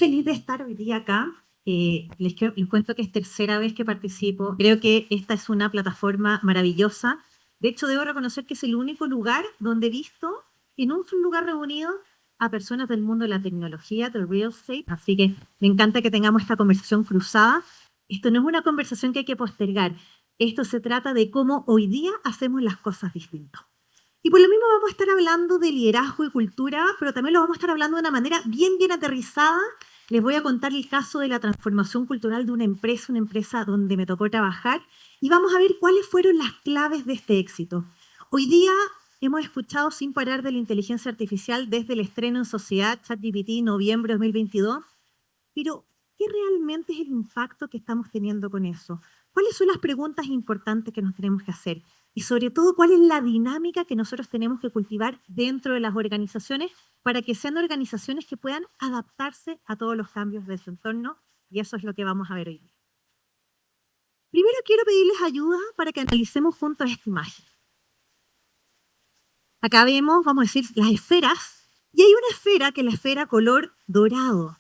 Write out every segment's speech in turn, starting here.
feliz de estar hoy día acá. Les cuento que es tercera vez que participo. Creo que esta es una plataforma maravillosa. De hecho, debo reconocer que es el único lugar donde he visto en un solo lugar reunido a personas del mundo de la tecnología, del real estate. Así que me encanta que tengamos esta conversación cruzada. Esto no es una conversación que hay que postergar. Esto se trata de cómo hoy día hacemos las cosas distintas. Y por lo mismo vamos a estar hablando de liderazgo y cultura, pero también lo vamos a estar hablando de una manera bien aterrizada. Les voy a contar el caso de la transformación cultural de una empresa donde me tocó trabajar, y vamos a ver cuáles fueron las claves de este éxito. Hoy día hemos escuchado sin parar de la inteligencia artificial desde el estreno en sociedad, ChatGPT, noviembre de 2022, pero ¿qué realmente es el impacto que estamos teniendo con eso? ¿Cuáles son las preguntas importantes que nos tenemos que hacer? Y sobre todo, ¿cuál es la dinámica que nosotros tenemos que cultivar dentro de las organizaciones para que sean organizaciones que puedan adaptarse a todos los cambios de su entorno? Y eso es lo que vamos a ver hoy día. Primero quiero pedirles ayuda para que analicemos juntos esta imagen. Acá vemos, vamos a decir, las esferas. Y hay una esfera que es la esfera color dorado.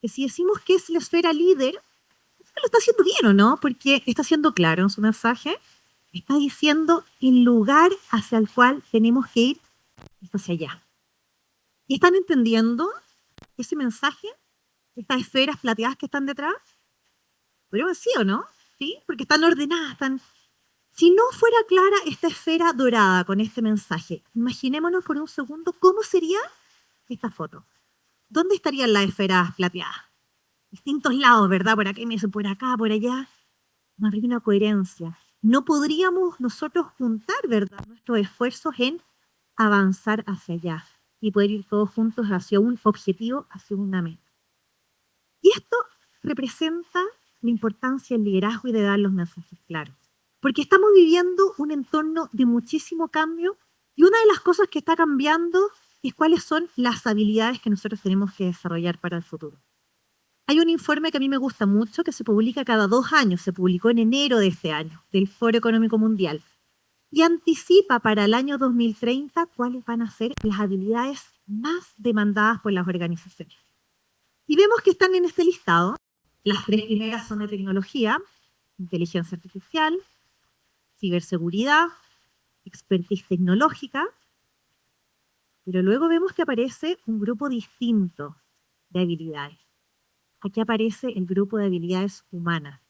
Que si decimos que es la esfera líder, lo está haciendo bien, ¿o no? Porque está siendo claro en su mensaje. Está diciendo el lugar hacia el cual tenemos que ir es hacia allá. ¿Y están entendiendo ese mensaje? Estas esferas plateadas que están detrás. Podríamos decir, ¿o no? ¿Sí? Porque están ordenadas, están... Si no fuera clara esta esfera dorada con este mensaje, imaginémonos por un segundo cómo sería esta foto. ¿Dónde estarían las esferas plateadas? Distintos lados, ¿verdad? Por acá, por acá, por allá. No habría una coherencia. No podríamos nosotros juntar, ¿verdad?, nuestros esfuerzos en avanzar hacia allá y poder ir todos juntos hacia un objetivo, hacia una meta. Y esto representa la importancia del liderazgo y de dar los mensajes claros. Porque estamos viviendo un entorno de muchísimo cambio, y una de las cosas que está cambiando es cuáles son las habilidades que nosotros tenemos que desarrollar para el futuro. Hay un informe que a mí me gusta mucho, que se publica cada 2 años, se publicó en enero de este año, del Foro Económico Mundial, y anticipa para el año 2030 cuáles van a ser las habilidades más demandadas por las organizaciones. Y vemos que están en este listado. Las 3 primeras son de tecnología, inteligencia artificial, ciberseguridad, expertise tecnológica, pero luego vemos que aparece un grupo distinto de habilidades. Aquí aparece el grupo de habilidades humanas.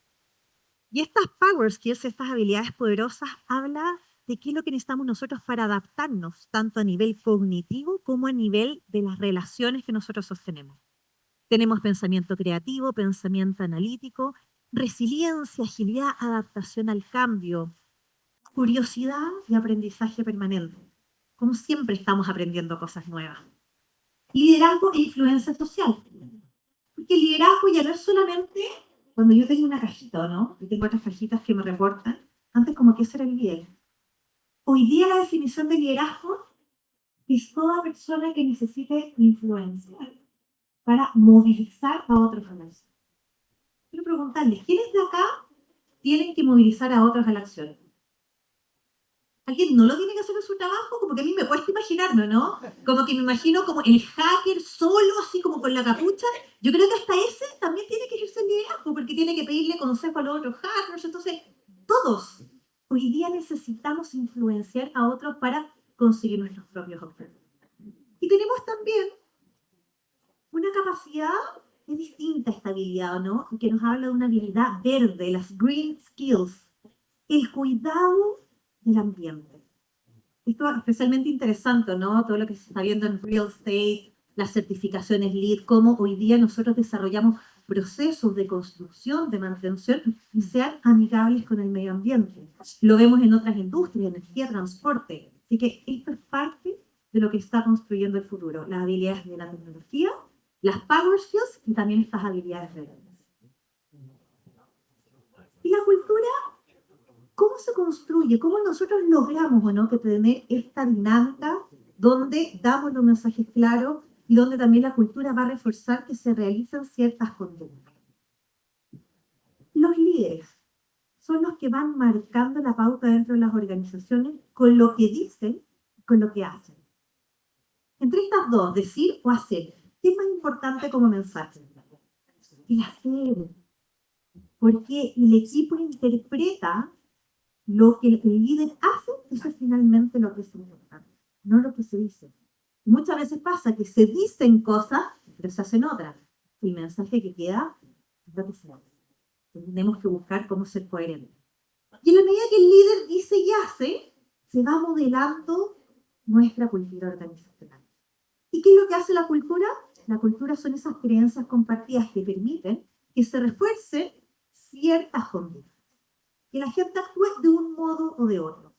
Y estas power skills, estas habilidades poderosas, habla de qué es lo que necesitamos nosotros para adaptarnos, tanto a nivel cognitivo como a nivel de las relaciones que nosotros sostenemos. Tenemos pensamiento creativo, pensamiento analítico, resiliencia, agilidad, adaptación al cambio, curiosidad y aprendizaje permanente. Como siempre estamos aprendiendo cosas nuevas. Liderazgo e influencia social. Porque el liderazgo ya no es solamente cuando yo tengo una cajita, ¿no? Yo tengo otras cajitas que me reportan. Antes, como que ese era el líder. Hoy día la definición de liderazgo es toda persona que necesite influencia para movilizar a otros a la acción. Quiero preguntarles, ¿quiénes de acá tienen que movilizar a otros a la acción? ¿Alguien no lo tiene que hacer en su trabajo? Como que a mí me cuesta imaginarlo, ¿no? Como que me imagino como el hacker solo, así como con la capucha. Yo creo que hasta ese también tiene que ejercer liderazgo, porque tiene que pedirle consejo a los otros hackers. Entonces, todos hoy día necesitamos influenciar a otros para conseguir nuestros propios objetivos. Y tenemos también una capacidad que es distinta a esta habilidad, ¿no? Que nos habla de una habilidad verde, las green skills, el cuidado del ambiente. Esto es especialmente interesante, ¿no? Todo lo que se está viendo en real estate, las certificaciones LEED, cómo hoy día nosotros desarrollamos procesos de construcción, de mantención, y sean amigables con el medio ambiente. Lo vemos en otras industrias, energía, transporte. Así que esto es parte de lo que está construyendo el futuro. Las habilidades de la tecnología, las power skills y también estas habilidades verdes. Y la cultura, ¿cómo se construye? ¿Cómo nosotros logramos, ¿o no?, que tener esta dinámica donde damos los mensajes claros y donde también la cultura va a reforzar que se realicen ciertas conductas? Los líderes son los que van marcando la pauta dentro de las organizaciones con lo que dicen y con lo que hacen. Entre estas dos, decir o hacer, ¿Qué es más importante como mensaje? El hacer. Porque el equipo interpreta lo que el líder hace, eso es finalmente lo que es importante, no lo que se dice. Muchas veces pasa que se dicen cosas, pero se hacen otras. El mensaje que queda es lo que se hace. Tenemos que buscar cómo ser coherentes. Y en la medida que el líder dice y hace, se va modelando nuestra cultura organizacional. ¿Y qué es lo que hace la cultura? La cultura son esas creencias compartidas que permiten que se refuercen ciertas conductas, que la gente actúe de un modo o de otro.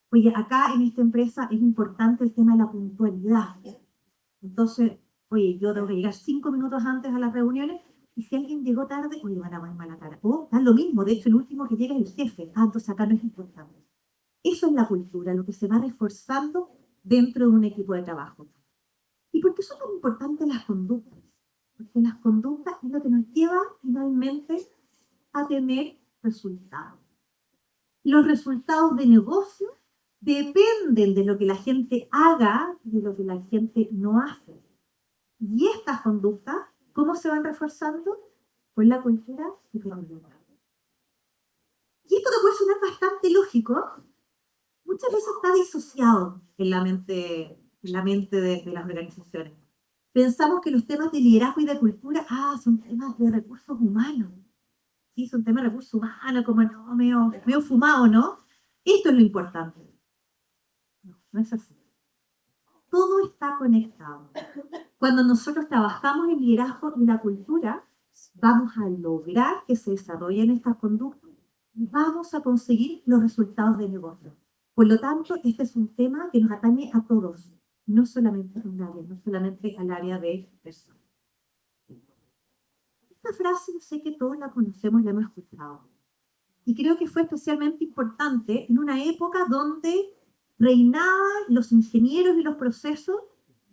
Oye, acá en esta empresa es importante el tema de la puntualidad. Entonces, oye, yo tengo que llegar 5 minutos antes a las reuniones y si alguien llegó tarde, oye, van a poner mala cara. O da lo mismo, de hecho, el último que llega es el jefe. Ah, entonces acá no es importante. Eso es la cultura, lo que se va reforzando dentro de un equipo de trabajo. ¿Y por qué son tan importantes las conductas? Porque las conductas es lo que nos lleva finalmente a tener resultados. Los resultados de negocio dependen de lo que la gente haga y de lo que la gente no hace. Y estas conductas, ¿cómo se van reforzando? Con la cultura y con la conducta. Y esto que puede sonar bastante lógico, muchas veces está disociado en la mente de las organizaciones. Pensamos que los temas de liderazgo y de cultura, son temas de recursos humanos. Sí, son temas de recursos humanos, como no, medio fumado, ¿no? Esto es lo importante. No, no es así. Todo está conectado. Cuando nosotros trabajamos en liderazgo y la cultura, vamos a lograr que se desarrollen estas conductas y vamos a conseguir los resultados de negocio. Por lo tanto, este es un tema que nos atañe a todos, no solamente a un área, no solamente al área de personas. Esta frase yo sé que todos la conocemos y la hemos escuchado. Y creo que fue especialmente importante en una época donde reinaban los ingenieros y los procesos,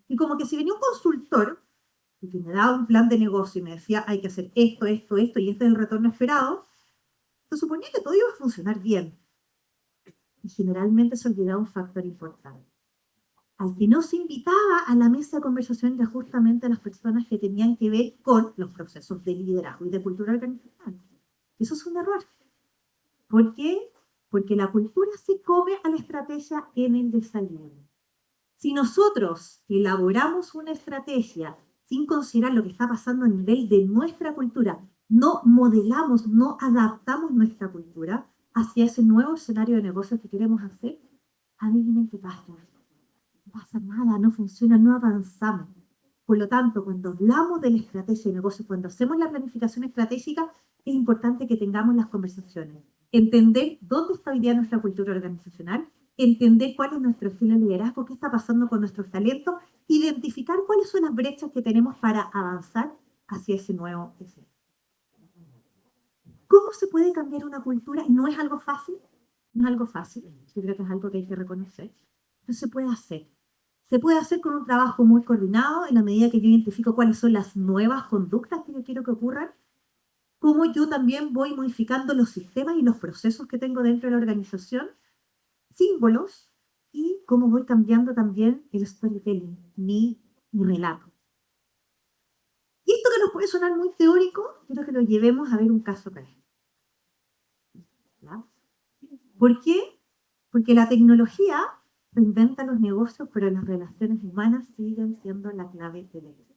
y como que si venía un consultor que me daba un plan de negocio y me decía hay que hacer esto, esto, esto, y este es el retorno esperado, se suponía que todo iba a funcionar bien. Y generalmente se olvidaba un factor importante. Al que no se invitaba a la mesa de conversación era justamente a las personas que tenían que ver con los procesos de liderazgo y de cultura organizacional. Eso es un error. ¿Por qué? Porque la cultura se come a la estrategia en el desayuno. Si nosotros elaboramos una estrategia sin considerar lo que está pasando a nivel de nuestra cultura, no modelamos, no adaptamos nuestra cultura hacia ese nuevo escenario de negocios que queremos hacer, adivinen qué pasa. No pasa nada, no funciona, no avanzamos. Por lo tanto, cuando hablamos de la estrategia de negocio, cuando hacemos la planificación estratégica, es importante que tengamos las conversaciones. Entender dónde está hoy día nuestra cultura organizacional, entender cuál es nuestro estilo de liderazgo, qué está pasando con nuestros talentos, identificar cuáles son las brechas que tenemos para avanzar hacia ese nuevo escenario. ¿Cómo se puede cambiar una cultura? No es algo fácil, no es algo fácil, yo creo que es algo que hay que reconocer, pero se puede hacer. Se puede hacer con un trabajo muy coordinado en la medida que yo identifico cuáles son las nuevas conductas que yo quiero que ocurran, cómo yo también voy modificando los sistemas y los procesos que tengo dentro de la organización, símbolos, y cómo voy cambiando también el storytelling, mi relato. Y esto que nos puede sonar muy teórico, quiero que lo llevemos a ver un caso real. ¿Ya? ¿Por qué? Porque la tecnología reinventa los negocios, pero las relaciones humanas siguen siendo la clave del éxito.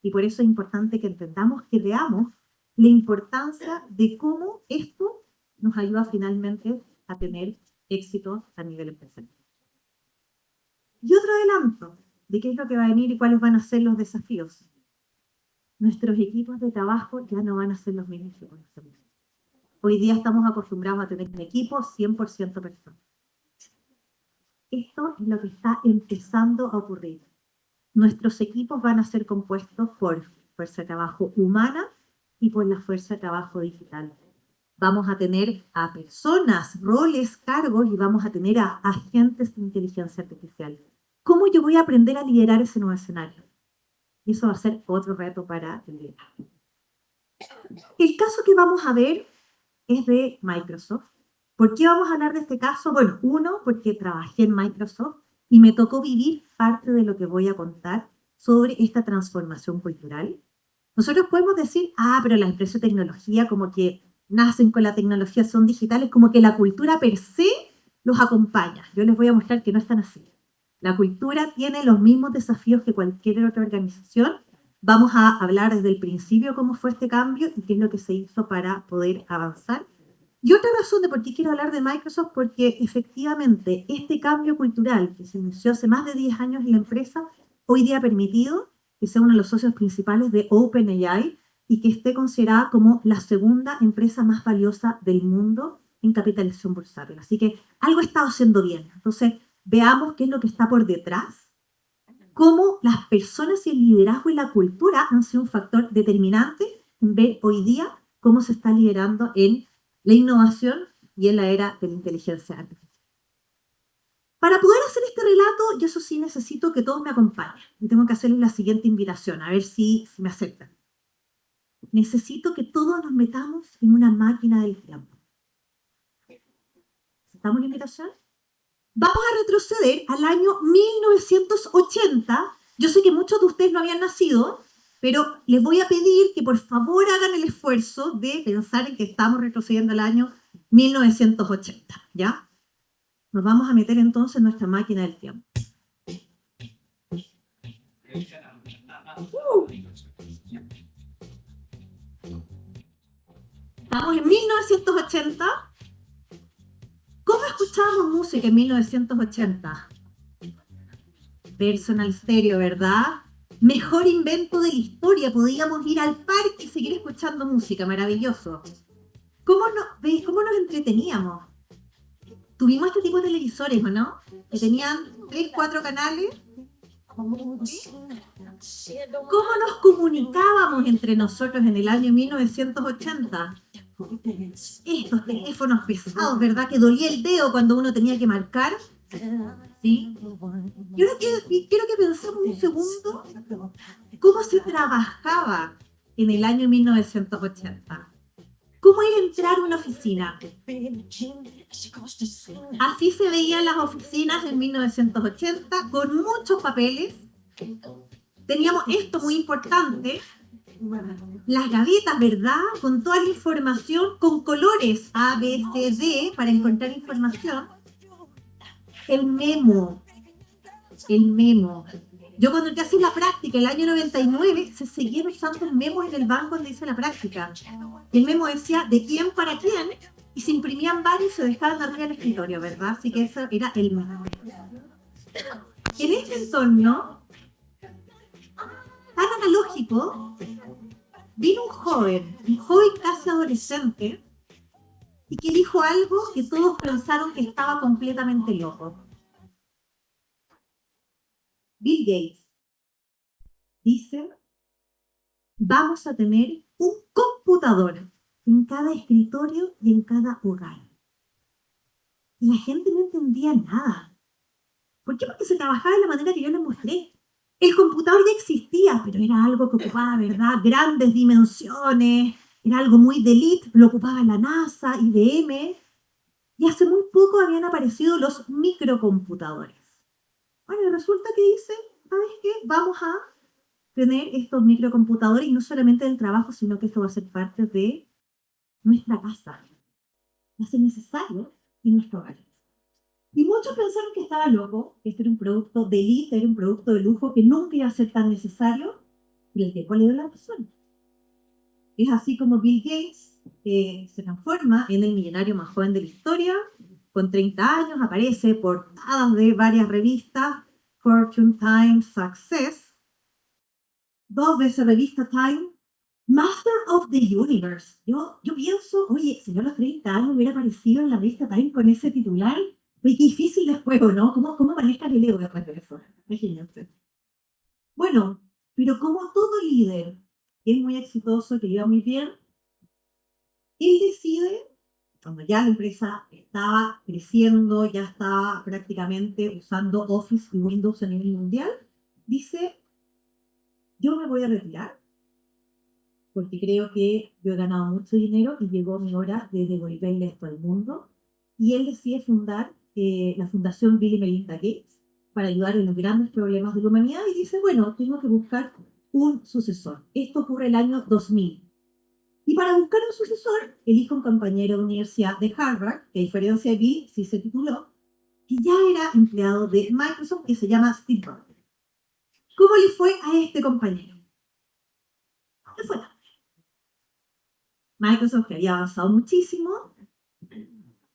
Y por eso es importante que entendamos, que veamos la importancia de cómo esto nos ayuda finalmente a tener éxito a nivel empresarial. Y otro adelanto de qué es lo que va a venir y cuáles van a ser los desafíos. Nuestros equipos de trabajo ya no van a ser los mismos que conocemos. Hoy día estamos acostumbrados a tener un equipo 100% personas. Esto es lo que está empezando a ocurrir. Nuestros equipos van a ser compuestos por fuerza de trabajo humana y por la fuerza de trabajo digital. Vamos a tener a personas, roles, cargos y vamos a tener a agentes de inteligencia artificial. ¿Cómo yo voy a aprender a liderar ese nuevo escenario? Y eso va a ser otro reto para el liderazgo. El caso que vamos a ver es de Microsoft. ¿Por qué vamos a hablar de este caso? Bueno, uno, porque trabajé en Microsoft y me tocó vivir parte de lo que voy a contar sobre esta transformación cultural. Nosotros podemos decir, pero las empresas de tecnología como que nacen con la tecnología, son digitales, como que la cultura per se los acompaña. Yo les voy a mostrar que no es tan así. La cultura tiene los mismos desafíos que cualquier otra organización. Vamos a hablar desde el principio cómo fue este cambio y qué es lo que se hizo para poder avanzar. Y otra razón de por qué quiero hablar de Microsoft, porque efectivamente este cambio cultural que se inició hace más de 10 años en la empresa, hoy día ha permitido que sea uno de los socios principales de OpenAI y que esté considerada como la segunda empresa más valiosa del mundo en capitalización bursátil. Así que algo ha estado haciendo bien. Entonces, veamos qué es lo que está por detrás, cómo las personas y el liderazgo y la cultura han sido un factor determinante en ver hoy día cómo se está liderando en la innovación y en la era de la inteligencia artificial. Para poder hacer este relato, yo eso sí necesito que todos me acompañen. Y tengo que hacerles la siguiente invitación, a ver si me aceptan. Necesito que todos nos metamos en una máquina del tiempo. ¿Aceptamos la invitación? Vamos a retroceder al año 1980. Yo sé que muchos de ustedes no habían nacido, pero les voy a pedir que por favor hagan el esfuerzo de pensar en que estamos retrocediendo al año 1980, ¿ya? Nos vamos a meter entonces en nuestra máquina del tiempo. Estamos en 1980. ¿Cómo escuchábamos música en 1980? Personal stereo, ¿verdad? Mejor invento de la historia. Podíamos ir al parque y seguir escuchando música. Maravilloso. ¿Cómo nos entreteníamos? Tuvimos este tipo de televisores, ¿o no? Que tenían 3, 4 canales. ¿Sí? ¿Cómo nos comunicábamos entre nosotros en el año 1980? Estos teléfonos pesados, ¿verdad? Que dolía el dedo cuando uno tenía que marcar. ¿Sí? Y ahora quiero que pensemos un segundo cómo se trabajaba en el año 1980. ¿Cómo era entrar a una oficina? Así se veían las oficinas en 1980, con muchos papeles. Teníamos esto muy importante, las gavetas, ¿verdad? Con toda la información, con colores A, B, C, D, para encontrar información. El memo. Yo cuando te hacía la práctica, el año 99, se seguían usando el memo en el banco donde hice la práctica. El memo decía de quién para quién, y se imprimían varios y se dejaban arriba del escritorio, ¿verdad? Así que eso era el memo. En este entorno tan analógico, vino un joven casi adolescente, y que dijo algo que todos pensaron que estaba completamente loco. Bill Gates dice, vamos a tener un computador en cada escritorio y en cada hogar. Y la gente no entendía nada. ¿Por qué? Porque se trabajaba de la manera que yo les mostré. El computador ya existía, pero era algo que ocupaba, ¿verdad?, grandes dimensiones, era algo muy de élite, lo ocupaba la NASA, IBM, y hace muy poco habían aparecido los microcomputadores. Bueno, resulta que dice, ¿sabes qué? Vamos a tener estos microcomputadores, y no solamente del trabajo, sino que esto va a ser parte de nuestra casa. Va a ser necesario en nuestro hogar. Y muchos pensaron que estaba loco, que este era un producto de élite, era un producto de lujo que nunca iba a ser tan necesario, y el tiempo le dio la razón. Es así como Bill Gates se transforma en el millonario más joven de la historia. Con 30 años aparece portadas de varias revistas, Fortune, Time, Success, 2 veces revista Time, Master of the Universe. Yo pienso, oye, si yo a los 30 años hubiera aparecido en la revista Time con ese titular, oye, qué difícil después, ¿no? ¿Cómo manejas el ego después de eso? Imagínense. Bueno, pero como todo líder que es muy exitoso, que le iba muy bien, él decide, cuando ya la empresa estaba creciendo, ya estaba prácticamente usando Office y Windows a nivel mundial, dice, yo me voy a retirar porque creo que yo he ganado mucho dinero y llegó mi hora de devolverle esto al mundo. Y él decide fundar la Fundación Bill y Melinda Gates para ayudar en los grandes problemas de la humanidad y dice, bueno, tengo que buscar un sucesor. Esto ocurre el año 2000. Y para buscar un sucesor, elige un compañero de universidad de Harvard, que a diferencia de Bill, sí se tituló, que ya era empleado de Microsoft, que se llama Steve Ballmer. ¿Cómo le fue a este compañero? Le fue tan bien. Microsoft, que había avanzado muchísimo,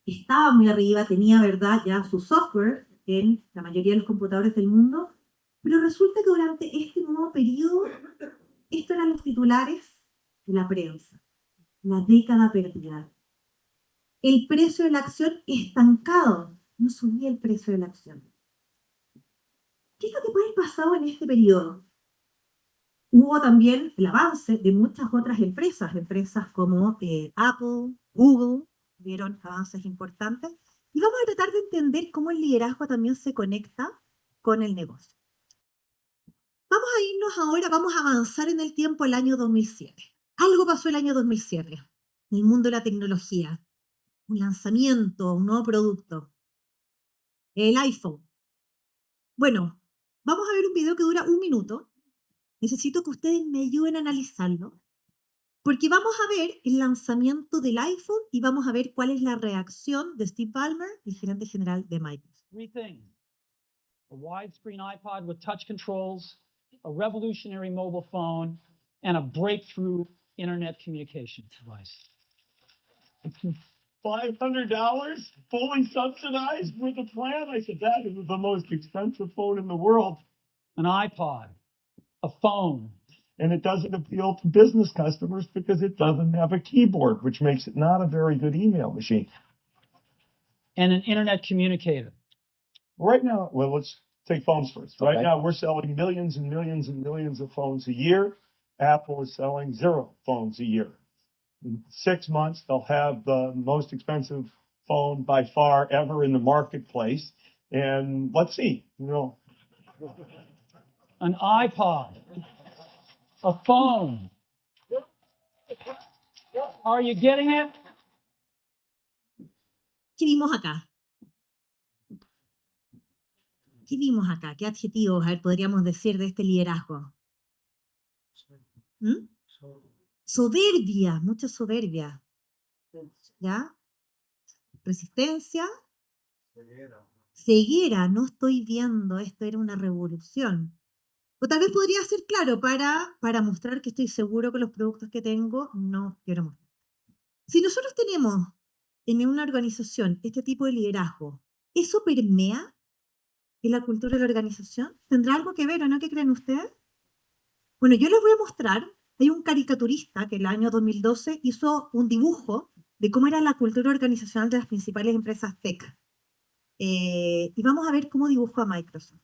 estaba muy arriba, tenía, ¿verdad?, ya su software en la mayoría de los computadores del mundo, pero resulta que durante este nuevo periodo, estos eran los titulares de la prensa. La década perdida. El precio de la acción estancado. No subía el precio de la acción. ¿Qué es lo que puede haber pasado en este periodo? Hubo también el avance de muchas otras empresas como Apple, Google, dieron avances importantes. Y vamos a tratar de entender cómo el liderazgo también se conecta con el negocio. Vamos a irnos ahora, vamos a avanzar en el tiempo al año 2007. Algo pasó el año 2007 en el mundo de la tecnología. Un lanzamiento, un nuevo producto. El iPhone. Bueno, vamos a ver un video que dura 1 minuto. Necesito que ustedes me ayuden a analizarlo, porque vamos a ver el lanzamiento del iPhone y vamos a ver cuál es la reacción de Steve Ballmer, el gerente general de Microsoft. Three things: a widescreen iPod with touch controls, a revolutionary mobile phone, and a breakthrough internet communication device. $500 fully subsidized with a plan? I said, that is the most expensive phone in the world. An iPod, a phone. And it doesn't appeal to business customers because it doesn't have a keyboard, which makes it not a very good email machine. And an internet communicator. Right now, well, let's take phones first. Right Okay. now, we're selling millions and millions and millions of phones a year. Apple is selling 0 phones a year. In 6 months, they'll have the most expensive phone by far ever in the marketplace. And let's see, An iPod, a phone. Are you getting it? ¿Qué vimos acá? ¿Qué vimos acá? ¿Qué adjetivos podríamos decir de este liderazgo? ¿Mm? Soberbia, mucha soberbia. ¿Ya? Resistencia. Ceguera, no estoy viendo, esto era una revolución. O tal vez podría ser claro para mostrar que estoy seguro que los productos que tengo no quiero mostrar. Si nosotros tenemos en una organización este tipo de liderazgo, ¿eso permea en la cultura de la organización? ¿Tendrá algo que ver o no? ¿Qué creen ustedes? Bueno, yo les voy a mostrar, hay un caricaturista que el año 2012 hizo un dibujo de cómo era la cultura organizacional de las principales empresas tech. Y vamos a ver cómo dibujó a Microsoft.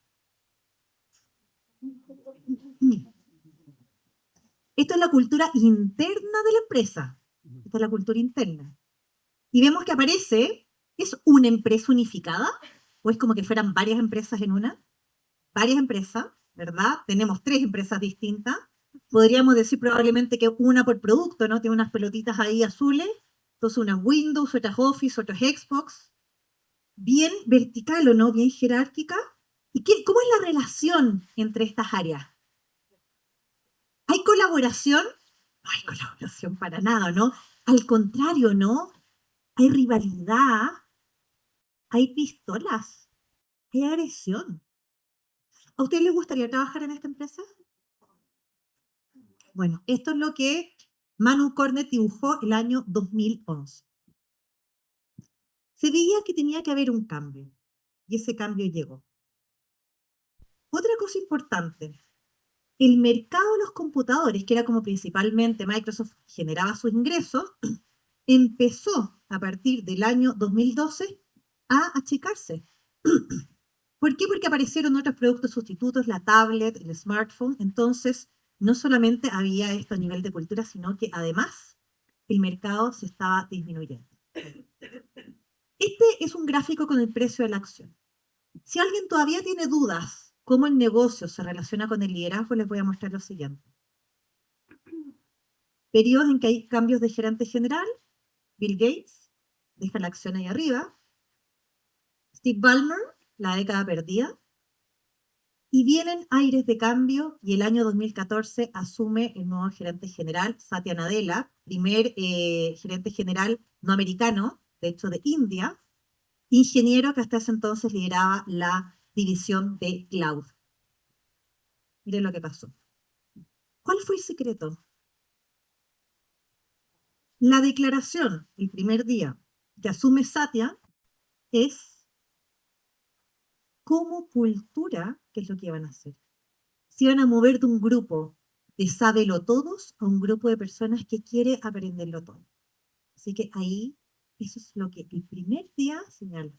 Esto es la cultura interna de la empresa. Esta es la cultura interna. Y vemos que aparece, ¿es una empresa unificada? ¿O es como que fueran varias empresas en una? Varias empresas, ¿verdad? Tenemos 3 empresas distintas. Podríamos decir probablemente que una por producto, ¿no? Tiene unas pelotitas ahí azules. Entonces unas Windows, otras Office, otras Xbox. Bien vertical o no, bien jerárquica. ¿Y cómo es la relación entre estas áreas? ¿Hay colaboración? No hay colaboración para nada, ¿no? Al contrario, ¿no? Hay rivalidad, hay pistolas, hay agresión. ¿A ustedes les gustaría trabajar en esta empresa? Bueno, esto es lo que Manu Cornet dibujó el año 2011. Se veía que tenía que haber un cambio, y ese cambio llegó. Otra cosa importante, el mercado de los computadores, que era como principalmente Microsoft generaba sus ingresos, empezó a partir del año 2012 a achicarse. ¿Por qué? Porque aparecieron otros productos sustitutos, la tablet, el smartphone. Entonces, no solamente había esto a nivel de cultura, sino que además el mercado se estaba disminuyendo. Este es un gráfico con el precio de la acción. Si alguien todavía tiene dudas cómo el negocio se relaciona con el liderazgo, les voy a mostrar lo siguiente. Periodos en que hay cambios de gerente general. Bill Gates deja la acción ahí arriba. Steve Ballmer, la década perdida. Y vienen aires de cambio y el año 2014 asume el nuevo gerente general, Satya Nadella, primer gerente general no americano, de hecho de India, ingeniero que hasta ese entonces lideraba la división de cloud. Miren lo que pasó. ¿Cuál fue el secreto? La declaración, el primer día que asume Satya, es como cultura, ¿qué es lo que iban a hacer? Se iban a mover de un grupo de sábelo todos a un grupo de personas que quiere aprenderlo todo. Así que ahí, eso es lo que el primer día señaló.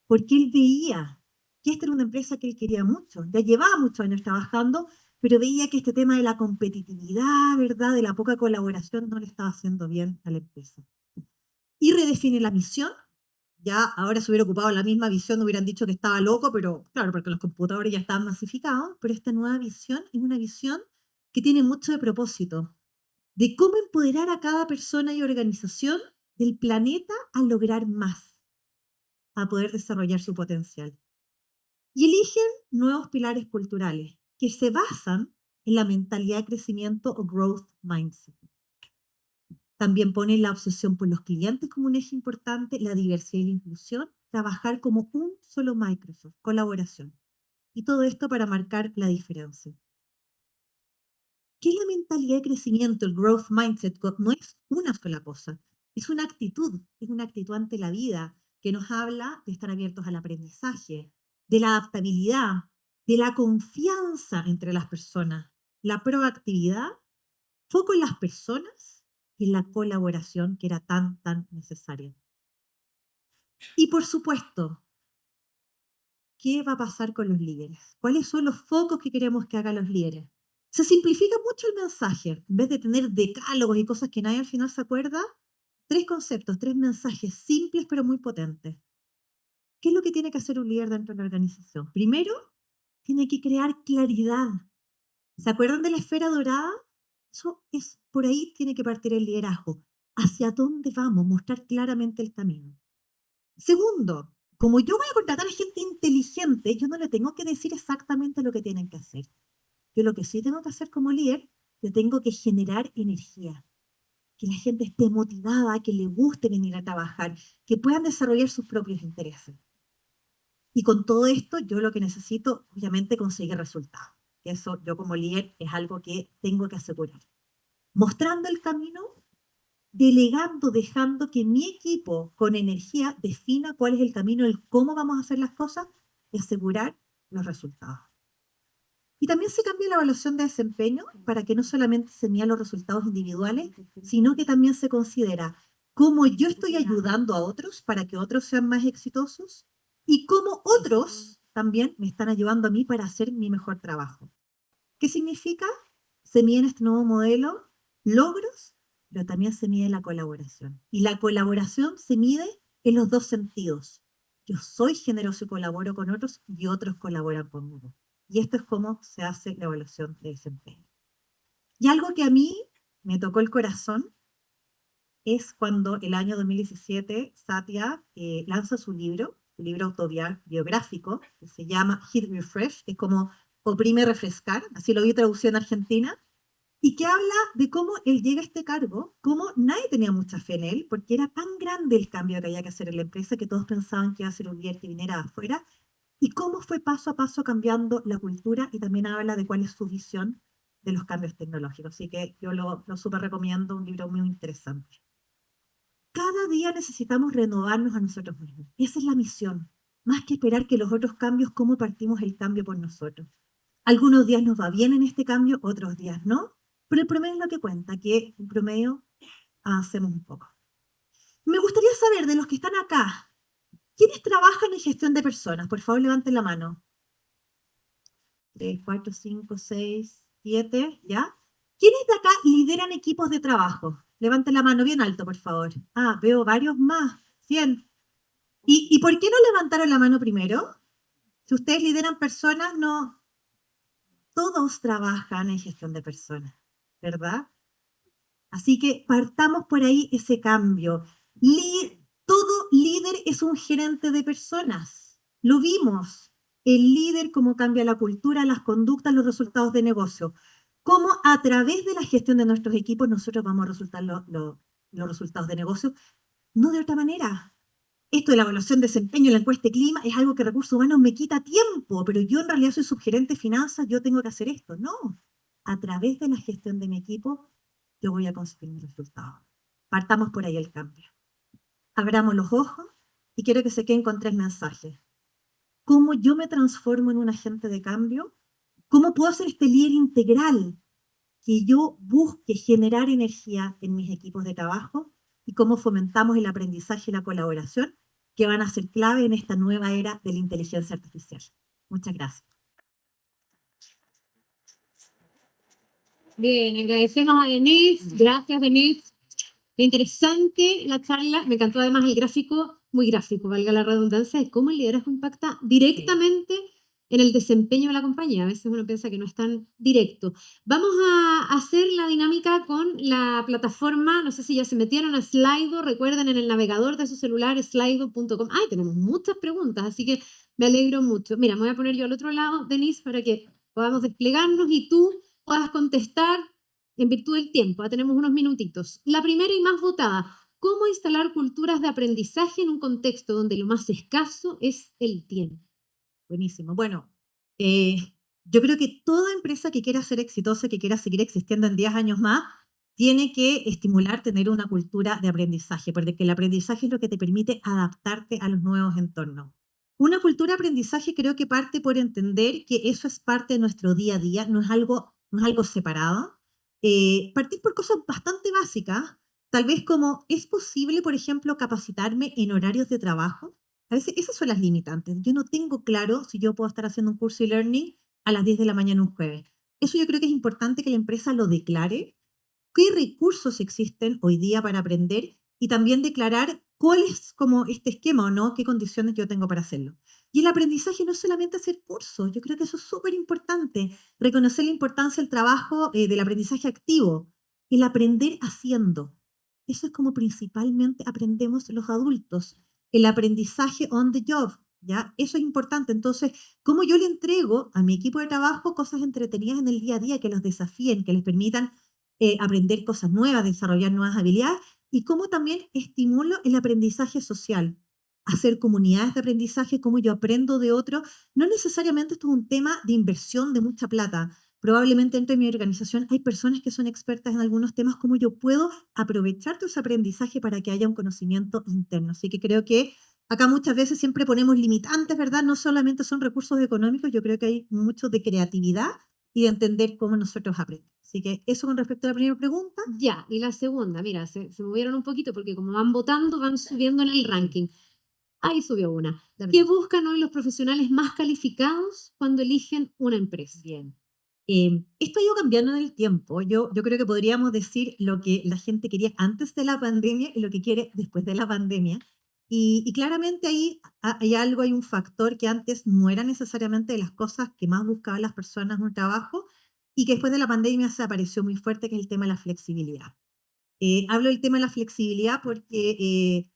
Porque él veía que esta era una empresa que él quería mucho, ya llevaba muchos años trabajando, pero veía que este tema de la competitividad, ¿verdad?, de la poca colaboración no le estaba haciendo bien a la empresa. Y redefine la misión. Ya ahora se hubiera ocupado la misma visión, hubieran dicho que estaba loco, pero claro, porque los computadores ya estaban masificados, pero esta nueva visión es una visión que tiene mucho de propósito, de cómo empoderar a cada persona y organización del planeta a lograr más, a poder desarrollar su potencial. Y eligen nuevos pilares culturales que se basan en la mentalidad de crecimiento o growth mindset. También ponen la obsesión por los clientes como un eje importante, la diversidad y la inclusión, trabajar como un solo Microsoft, colaboración. Y todo esto para marcar la diferencia. ¿Qué es la mentalidad de crecimiento, el growth mindset? No es una sola cosa, es una actitud ante la vida que nos habla de estar abiertos al aprendizaje, de la adaptabilidad, de la confianza entre las personas, la proactividad, foco en las personas y en la colaboración que era tan necesaria. Y por supuesto, ¿qué va a pasar con los líderes? ¿Cuáles son los focos que queremos que hagan los líderes? Se simplifica mucho el mensaje. En vez de tener decálogos y cosas que nadie al final se acuerda, 3 conceptos, 3 mensajes simples pero muy potentes. ¿Qué es lo que tiene que hacer un líder dentro de la organización? Primero, tiene que crear claridad. ¿Se acuerdan de la esfera dorada? Eso es, por ahí tiene que partir el liderazgo. ¿Hacia dónde vamos? Mostrar claramente el camino. Segundo, como yo voy a contratar a gente inteligente, yo no le tengo que decir exactamente lo que tienen que hacer. Yo lo que sí tengo que hacer como líder, yo tengo que generar energía. Que la gente esté motivada, que le guste venir a trabajar, que puedan desarrollar sus propios intereses. Y con todo esto, yo lo que necesito, obviamente, conseguir resultados. Eso yo como líder es algo que tengo que asegurar. Mostrando el camino, delegando, dejando que mi equipo con energía defina cuál es el camino, el cómo vamos a hacer las cosas y asegurar los resultados. Y también se cambia la evaluación de desempeño para que no solamente se midan los resultados individuales, sino que también se considera cómo yo estoy ayudando a otros para que otros sean más exitosos y cómo otros también me están ayudando a mí para hacer mi mejor trabajo. ¿Qué significa? Se mide en este nuevo modelo logros, pero también se mide la colaboración. Y la colaboración se mide en los 2 sentidos. Yo soy generoso y colaboro con otros y otros colaboran conmigo. Y esto es cómo se hace la evaluación de desempeño. Y algo que a mí me tocó el corazón es cuando el año 2017 Satya lanza su libro autobiográfico, que se llama Hit Refresh, que es como oprime refrescar, así lo vi traducido en Argentina, y que habla de cómo él llega a este cargo, cómo nadie tenía mucha fe en él, porque era tan grande el cambio que había que hacer en la empresa que todos pensaban que iba a ser un líder que viniera de afuera, y cómo fue paso a paso cambiando la cultura, y también habla de cuál es su visión de los cambios tecnológicos. Así que yo lo súper recomiendo, un libro muy interesante. Cada día necesitamos renovarnos a nosotros mismos. Esa es la misión. Más que esperar que los otros cambios, cómo partimos el cambio por nosotros. Algunos días nos va bien en este cambio, otros días no. Pero el promedio es lo que cuenta, que en promedio hacemos un poco. Me gustaría saber de los que están acá, ¿quiénes trabajan en gestión de personas? Por favor, levanten la mano. 3, 4, 5, 6, 7, ¿ya? ¿Quiénes de acá lideran equipos de trabajo? Levanten la mano bien alto, por favor. Ah, veo varios más. 100. ¿Y por qué no levantaron la mano primero? Si ustedes lideran personas, no. Todos trabajan en gestión de personas, ¿verdad? Así que partamos por ahí ese cambio. Todo líder es un gerente de personas. Lo vimos. el líder, cómo cambia la cultura, las conductas, los resultados de negocio. Cómo a través de la gestión de nuestros equipos nosotros vamos a resultar los resultados de negocio, no de otra manera. Esto de la evaluación de desempeño, la encuesta de clima, es algo que recursos humanos me quita tiempo, pero yo en realidad soy subgerente de finanzas, yo tengo que hacer esto. No, a través de la gestión de mi equipo, yo voy a conseguir mis resultados. Partamos por ahí el cambio. Abramos los ojos y quiero que se queden con 3 mensajes. ¿Cómo yo me transformo en un agente de cambio? ¿Cómo puedo ser este líder integral que yo busque generar energía en mis equipos de trabajo? Y cómo fomentamos el aprendizaje y la colaboración, que van a ser clave en esta nueva era de la inteligencia artificial. Muchas gracias. Bien, agradecemos a Denise. Gracias, Denise. Interesante la charla. Me encantó además el gráfico, muy gráfico, valga la redundancia, de cómo el liderazgo impacta directamente en el desempeño de la compañía. A veces uno piensa que no es tan directo. Vamos a hacer la dinámica con la plataforma. No sé si ya se metieron a Slido. Recuerden, en el navegador de su celular, slido.com. Ay, tenemos muchas preguntas, así que me alegro mucho. Mira, me voy a poner yo al otro lado, Denise, para que podamos desplegarnos y tú puedas contestar en virtud del tiempo. Ya tenemos unos minutitos. La primera y más votada: ¿cómo instalar culturas de aprendizaje en un contexto donde lo más escaso es el tiempo? Buenísimo. Bueno, yo creo que toda empresa que quiera ser exitosa, que quiera seguir existiendo en 10 años más, tiene que estimular tener una cultura de aprendizaje, porque el aprendizaje es lo que te permite adaptarte a los nuevos entornos. Una cultura de aprendizaje creo que parte por entender que eso es parte de nuestro día a día, no es algo separado. Partir por cosas bastante básicas, tal vez como, ¿es posible, por ejemplo, capacitarme en horarios de trabajo? A veces esas son las limitantes. Yo no tengo claro si yo puedo estar haciendo un curso de e-learning a las 10 de la mañana un jueves. Eso yo creo que es importante que la empresa lo declare, qué recursos existen hoy día para aprender y también declarar cuál es como este esquema o no, qué condiciones yo tengo para hacerlo. Y el aprendizaje no es solamente hacer cursos, yo creo que eso es súper importante, reconocer la importancia del trabajo, del aprendizaje activo, el aprender haciendo. Eso es como principalmente aprendemos los adultos, el aprendizaje on the job, ¿ya? Eso es importante. Entonces, ¿cómo yo le entrego a mi equipo de trabajo cosas entretenidas en el día a día que los desafíen, que les permitan aprender cosas nuevas, desarrollar nuevas habilidades, y cómo también estimulo el aprendizaje social, hacer comunidades de aprendizaje, cómo yo aprendo de otros? No necesariamente esto es un tema de inversión de mucha plata. Probablemente dentro de mi organización hay personas que son expertas en algunos temas, cómo yo puedo aprovechar todo ese aprendizaje para que haya un conocimiento interno. Así que creo que acá muchas veces siempre ponemos limitantes, ¿verdad? No solamente son recursos económicos, yo creo que hay mucho de creatividad y de entender cómo nosotros aprendemos. Así que eso con respecto a la primera pregunta. Ya, y la segunda, mira, se movieron un poquito porque como van votando, van subiendo en el ranking. Ahí subió una. ¿Qué buscan hoy los profesionales más calificados cuando eligen una empresa? Bien. Esto ha ido cambiando en el tiempo. Yo creo que podríamos decir lo que la gente quería antes de la pandemia y lo que quiere después de la pandemia. Y claramente ahí hay un factor que antes no era necesariamente de las cosas que más buscaban las personas en un trabajo y que después de la pandemia se apareció muy fuerte, que es el tema de la flexibilidad. Hablo del tema de la flexibilidad porque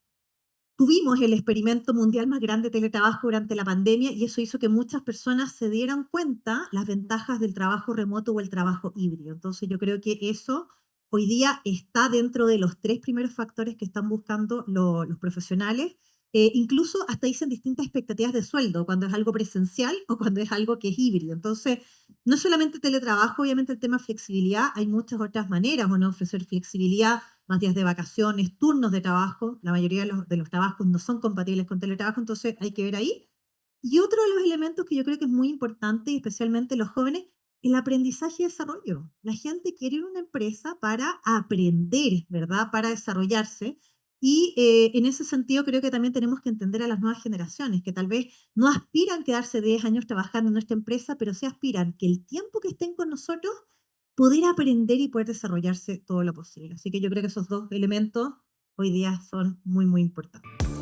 tuvimos el experimento mundial más grande de teletrabajo durante la pandemia y eso hizo que muchas personas se dieran cuenta las ventajas del trabajo remoto o el trabajo híbrido. Entonces yo creo que eso hoy día está dentro de los 3 primeros factores que están buscando los profesionales. Incluso hasta dicen distintas expectativas de sueldo, cuando es algo presencial o cuando es algo que es híbrido. Entonces, no solamente teletrabajo, obviamente el tema de flexibilidad, hay muchas otras maneras, ¿no? Ofrecer flexibilidad, más días de vacaciones, turnos de trabajo. La mayoría de los trabajos no son compatibles con teletrabajo, entonces hay que ver ahí. Y otro de los elementos que yo creo que es muy importante, y especialmente los jóvenes, el aprendizaje y desarrollo. La gente quiere ir a una empresa para aprender, ¿verdad? Para desarrollarse. Y en ese sentido creo que también tenemos que entender a las nuevas generaciones, que tal vez no aspiran a quedarse 10 años trabajando en nuestra empresa, pero sí aspiran que el tiempo que estén con nosotros poder aprender y poder desarrollarse todo lo posible. Así que yo creo que esos 2 elementos hoy día son muy, muy importantes.